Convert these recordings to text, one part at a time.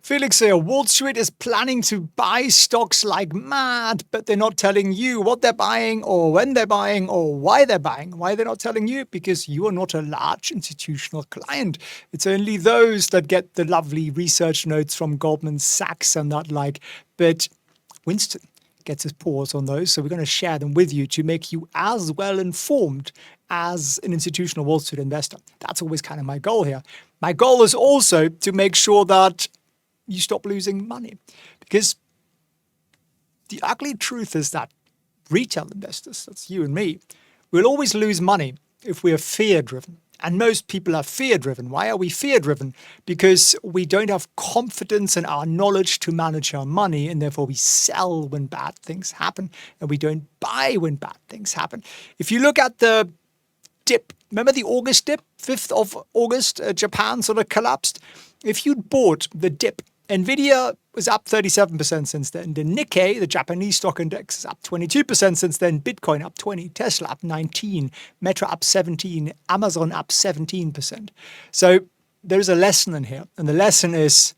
Felix here. Wall Street is planning to buy stocks like mad, but they're not telling you what they're buying or when they're buying or why they're buying. Why they're not telling you? Because you are not a large institutional client. It's only those that get the lovely research notes from Goldman Sachs and that like. But Winston gets his paws on those, so we're going to share them with you to make you as well informed as an institutional Wall Street investor. That's always kind of my goal here. My goal is also to make sure that you stop losing money, because the ugly truth is that retail investors, that's you and me, will always lose money if we are fear-driven. And most people are fear-driven. Why are we fear-driven? Because we don't have confidence in our knowledge to manage our money, and therefore we sell when bad things happen, and we don't buy when bad things happen. If you look at the dip, remember the August dip? 5th of August, Japan sort of collapsed. If you'd bought the dip, NVDA was up 37% since then. The Nikkei, the Japanese stock index, is up 22% since then. Bitcoin up 20%, Tesla up 19%, Meta up 17%, Amazon up 17%. So there's a lesson in here. And the lesson is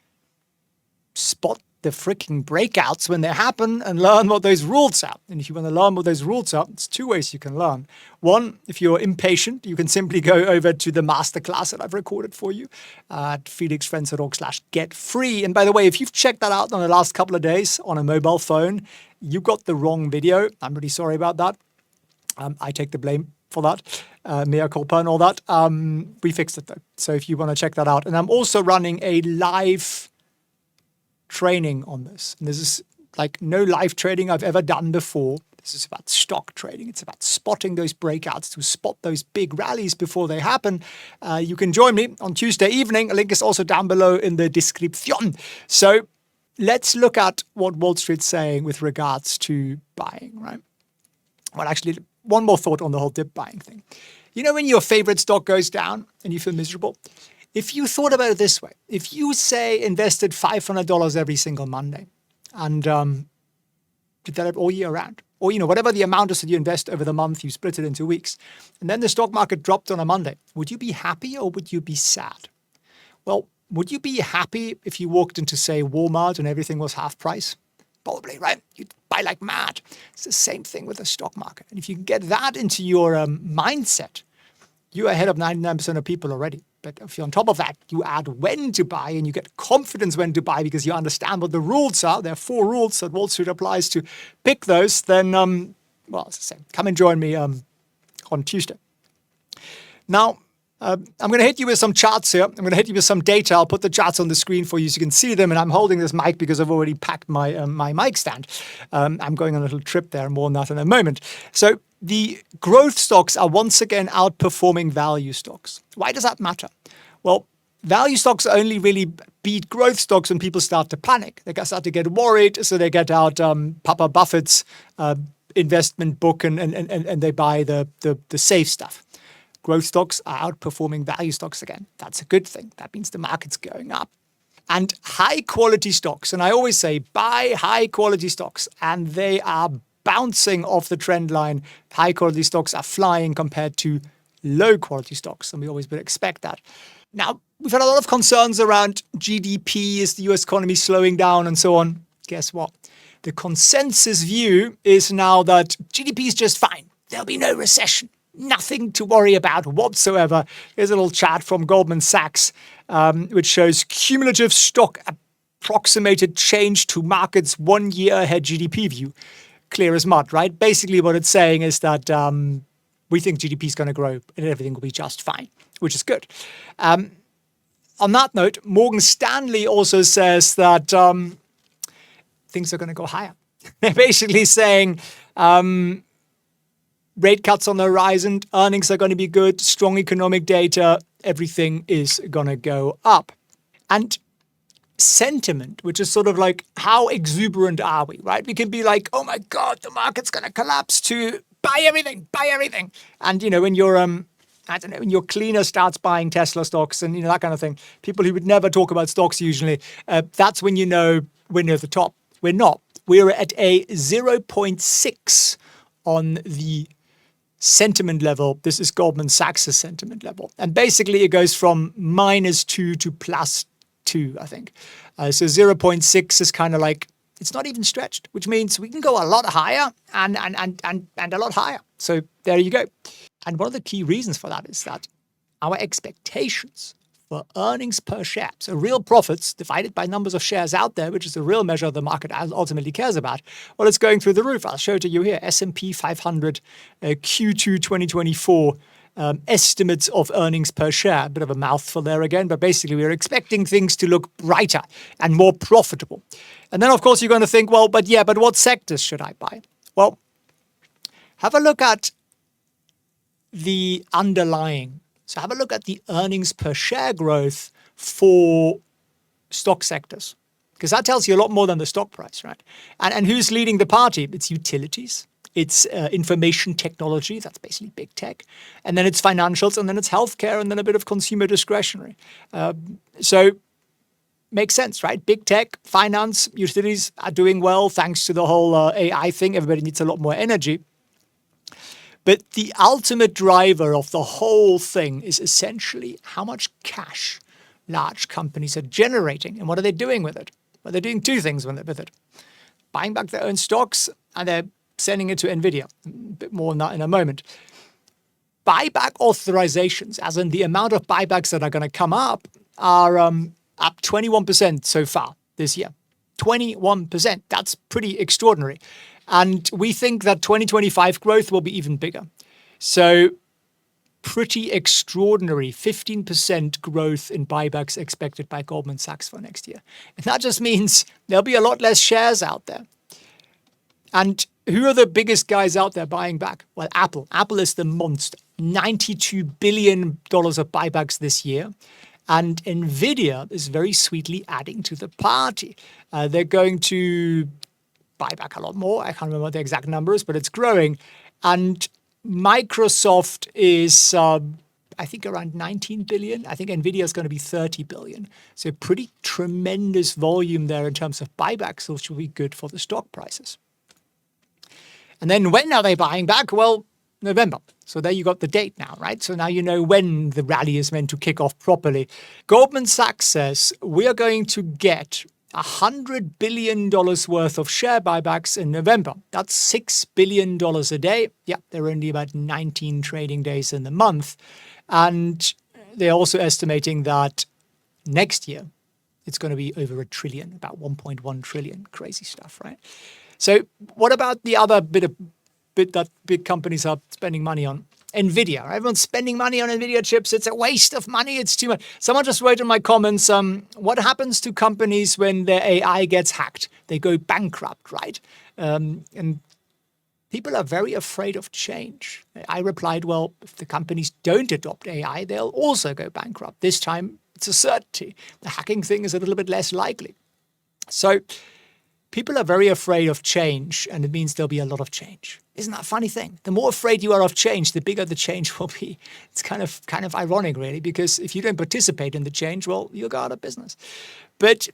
spot the freaking breakouts when they happen and learn what those rules are. And if you want to learn what those rules are, it's two ways you can learn. One, if you're impatient, you can simply go over to the masterclass that I've recorded for you at felixfriends.org/get-free. And by the way, if you've checked that out in the last couple of days on a mobile phone, you got the wrong video. I'm really sorry about that. I take the blame for that. Mea culpa and all that. We fixed it though. So if you want to check that out. And I'm also running a live training on this. And this is like no live trading I've ever done before. This is about stock trading. It's about spotting those breakouts, to spot those big rallies before they happen. You can join me on Tuesday evening. A link is also down below in the description. So let's look at what Wall Street's saying with regards to buying, right? Well, actually, one more thought on the whole dip buying thing. You know when your favorite stock goes down and you feel miserable? If you thought about it this way, if you, say, invested $500 every single Monday and did that all year round, or, you know, whatever the amount is that you invest over the month, you split it into weeks, and then the stock market dropped on a Monday, would you be happy or would you be sad? Well, would you be happy if you walked into, say, Walmart and everything was half price? Probably, right? You'd buy like mad. It's the same thing with the stock market. And if you can get that into your mindset, you're ahead of 99% of people already. But if you're on top of that, you add when to buy and you get confidence when to buy because you understand what the rules are. There are 4 rules that Wall Street applies to pick those. Then, well, as I say, come and join me on Tuesday. Now, I'm going to hit you with some charts here. I'm going to hit you with some data. I'll put the charts on the screen for you so you can see them. And I'm holding this mic because I've already packed my my mic stand. I'm going on a little trip there. More on that in a moment. So the growth stocks are once again outperforming value stocks. Why does that matter? Well, value stocks only really beat growth stocks when people start to panic. They start to get worried, so they get out Papa Buffett's investment book and they buy the safe stuff. Growth stocks are outperforming value stocks again. That's a good thing. That means the market's going up. And high quality stocks, and I always say buy high quality stocks, and they are bouncing off the trend line. High quality stocks are flying compared to low quality stocks, and we always would expect that. Now, we've had a lot of concerns around GDP, is the US economy slowing down and so on. Guess what? The consensus view is now that GDP is just fine. There'll be no recession. Nothing to worry about whatsoever. Here's a little chart from Goldman Sachs, which shows cumulative stock approximated change to markets 1 year ahead GDP view. Clear as mud, right? Basically what it's saying is that we think GDP is going to grow and everything will be just fine, which is good. On that note, Morgan Stanley also says that things are going to go higher. They're basically saying rate cuts on the horizon, earnings are going to be good, strong economic data, everything is going to go up. And sentiment, which is sort of like how exuberant are we, right? We can be like, oh my God, the market's going to collapse, to buy everything, buy everything. And, you know, when you're, I don't know, when your cleaner starts buying Tesla stocks and, you know, that kind of thing, people who would never talk about stocks usually, that's when you know we're near the top. We're not. We're at a 0.6 on the sentiment level. This is Goldman Sachs' sentiment level. And basically it goes from -2 to 0.2, I think. So 0.6 is kind of like, it's not even stretched, which means we can go a lot higher and a lot higher. So there you go. And one of the key reasons for that is that our expectations for earnings per share, so real profits divided by numbers of shares out there, which is the real measure the market ultimately cares about, well, it's going through the roof. I'll show it to you here. S&P 500 Q2 2024 estimates of earnings per share. A bit of a mouthful there again, but basically we're expecting things to look brighter and more profitable. And then, of course, you're going to think, well, but what sectors should I buy? Well, have a look at the underlying. So have a look at the earnings per share growth for stock sectors, because that tells you a lot more than the stock price, right? And who's leading the party? It's utilities, it's information technology, that's basically big tech, and then it's financials, and then it's healthcare, and then a bit of consumer discretionary. So makes sense, right? Big tech, finance, utilities are doing well thanks to the whole AI thing. Everybody needs a lot more energy. But the ultimate driver of the whole thing is essentially how much cash large companies are generating and what are they doing with it. Well, they're doing two things with it. Buying back their own stocks and they're sending it to NVIDIA. A bit more on that in a moment. Buyback authorizations, as in the amount of buybacks that are going to come up, are up 21% so far this year. 21%. That's pretty extraordinary. And we think that 2025 growth will be even bigger. So pretty extraordinary 15% growth in buybacks expected by Goldman Sachs for next year. And that just means there'll be a lot less shares out there. And who are the biggest guys out there buying back? Well, Apple. Apple is the monster. $92 billion of buybacks this year. And NVIDIA is very sweetly adding to the party. They're going to buy back a lot more. I can't remember the exact numbers, but it's growing. And Microsoft is, I think, around 19 billion. I think NVIDIA is going to be 30 billion. So pretty tremendous volume there in terms of buybacks, which will be good for the stock prices. And then when are they buying back? Well, November. So there you got the date now, right? So now you know when the rally is meant to kick off properly. Goldman Sachs says we are going to get $100 billion worth of share buybacks in November. That's $6 billion a day. Yeah, there are only about 19 trading days in the month. And they're also estimating that next year, it's going to be over $1 trillion, about 1.1 trillion. Crazy stuff, right? So what about the other bit that big companies are spending money on? NVIDIA. Everyone's spending money on NVIDIA chips. It's a waste of money. It's too much. Someone just wrote in my comments, what happens to companies when their AI gets hacked? They go bankrupt, right? And people are very afraid of change. I replied, well, if the companies don't adopt AI, they'll also go bankrupt. This time, it's a certainty. The hacking thing is a little bit less likely. So people are very afraid of change, and it means there'll be a lot of change. Isn't that a funny thing? The more afraid you are of change, the bigger the change will be. It's kind of ironic, really, because if you don't participate in the change, well, you'll go out of business. But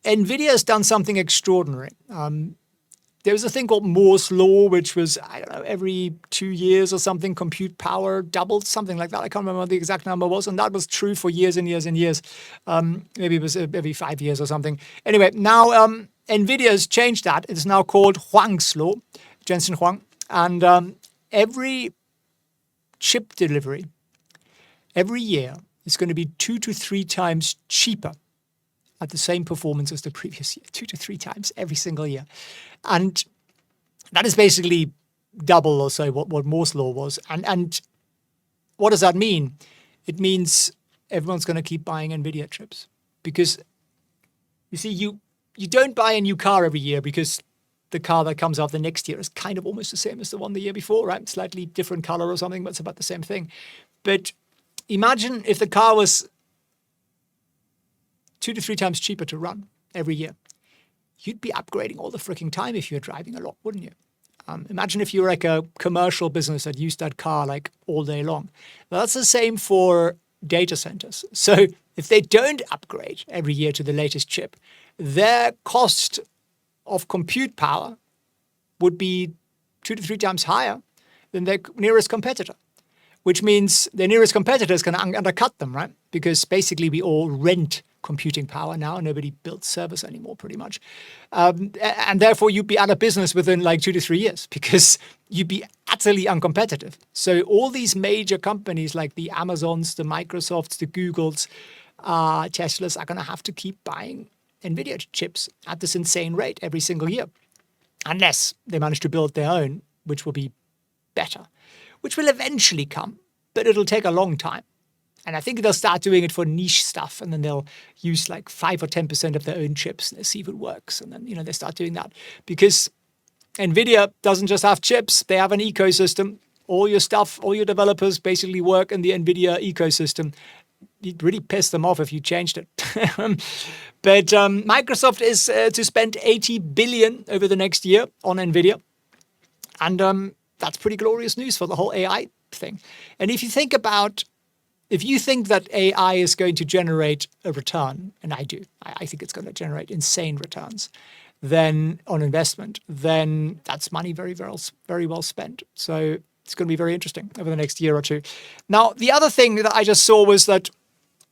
NVIDIA has done something extraordinary. There was a thing called Moore's Law, which was, I don't know, every 2 years or something, compute power doubled, something like that. I can't remember what the exact number was. And that was true for years and years and years. Maybe it was every 5 years or something. Anyway, now NVIDIA has changed that. It's now called Huang's Law, Jensen Huang. And every chip delivery, every year, is going to be 2 to 3 times cheaper at the same performance as the previous year. 2 to 3 times every single year. And that is basically double or so what Moore's Law was. And what does that mean? It means everyone's going to keep buying NVIDIA chips. Because, you see, you don't buy a new car every year because the car that comes out the next year is kind of almost the same as the one the year before, right? Slightly different color or something, but it's about the same thing. But imagine if the car was 2 to 3 times cheaper to run every year. You'd be upgrading all the freaking time if you're driving a lot, wouldn't you? Imagine if you were like a commercial business that used that car like all day long. Well, that's the same for data centers. So if they don't upgrade every year to the latest chip, their cost of compute power would be 2 to 3 times higher than their nearest competitor, which means their nearest competitor is going to undercut them, right? Because basically we all rent computing power now. Nobody builds servers anymore, pretty much. And therefore, you'd be out of business within like 2 to 3 years because you'd be utterly uncompetitive. So all these major companies like the Amazons, the Microsofts, the Googles, Teslas are going to have to keep buying NVIDIA chips at this insane rate every single year, unless they manage to build their own, which will be better, which will eventually come, but it'll take a long time. And I think they'll start doing it for niche stuff, and then they'll use like 5 or 10% of their own chips and see if it works. And then, they start doing that because NVIDIA doesn't just have chips, they have an ecosystem. All your stuff, all your developers basically work in the NVIDIA ecosystem. You'd really piss them off if you changed it. But Microsoft is to spend $80 billion over the next year on NVIDIA. And that's pretty glorious news for the whole AI thing. And if you think that AI is going to generate a return, and I do, I think it's going to generate insane returns, then on investment, then that's money very, very well spent. So it's going to be very interesting over the next year or two. Now, the other thing that I just saw was that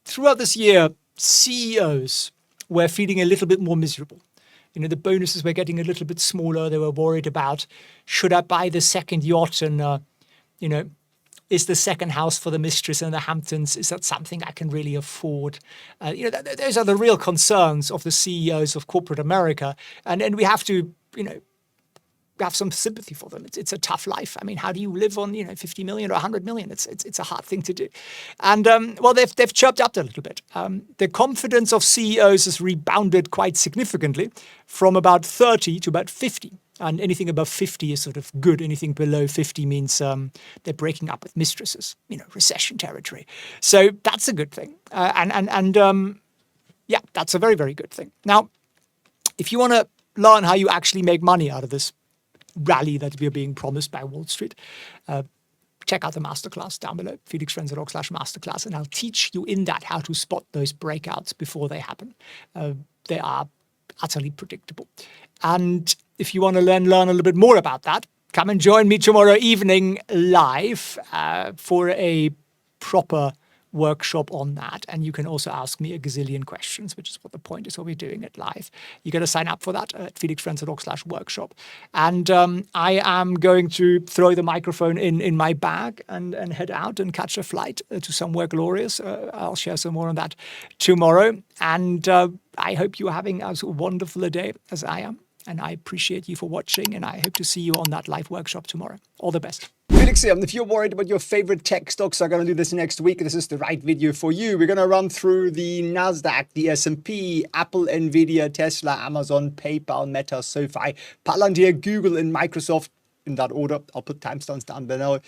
throughout this year, CEOs were feeling a little bit more miserable. The bonuses were getting a little bit smaller. They were worried about, should I buy the second yacht? And, is the second house for the mistress in the Hamptons, is that something I can really afford? Those are the real concerns of the CEOs of corporate America. And we have to, have some sympathy for them. It's a tough life. I mean, how do you live on, 50 million or 100 million? It's a hard thing to do. And, they've chirped up a little bit. The confidence of CEOs has rebounded quite significantly from about 30 to about 50. And anything above 50 is sort of good. Anything below 50 means they're breaking up with mistresses, recession territory. So that's a good thing. That's a very, very good thing. Now, if you want to learn how you actually make money out of this rally that we're being promised by Wall Street, check out the masterclass down below, felixprehn.org/masterclass, and I'll teach you in that how to spot those breakouts before they happen. They are utterly predictable. And if you want to learn a little bit more about that, come and join me tomorrow evening live for a proper workshop on that. And you can also ask me a gazillion questions, which is what the point is, what we're doing it live. You got to sign up for that at felixprehn.org/workshop. And I am going to throw the microphone in my bag and head out and catch a flight to somewhere glorious. I'll share some more on that tomorrow. And I hope you're having as wonderful a day as I am. And I appreciate you for watching, and I hope to see you on that live workshop tomorrow. All the best. Felix here. If you're worried about your favorite tech stocks, I'm going to do this next week. This is the right video for you. We're going to run through the NASDAQ, the S&P, Apple, NVIDIA, Tesla, Amazon, PayPal, Meta, SoFi, Palantir, Google, and Microsoft in that order. I'll put timestamps down below.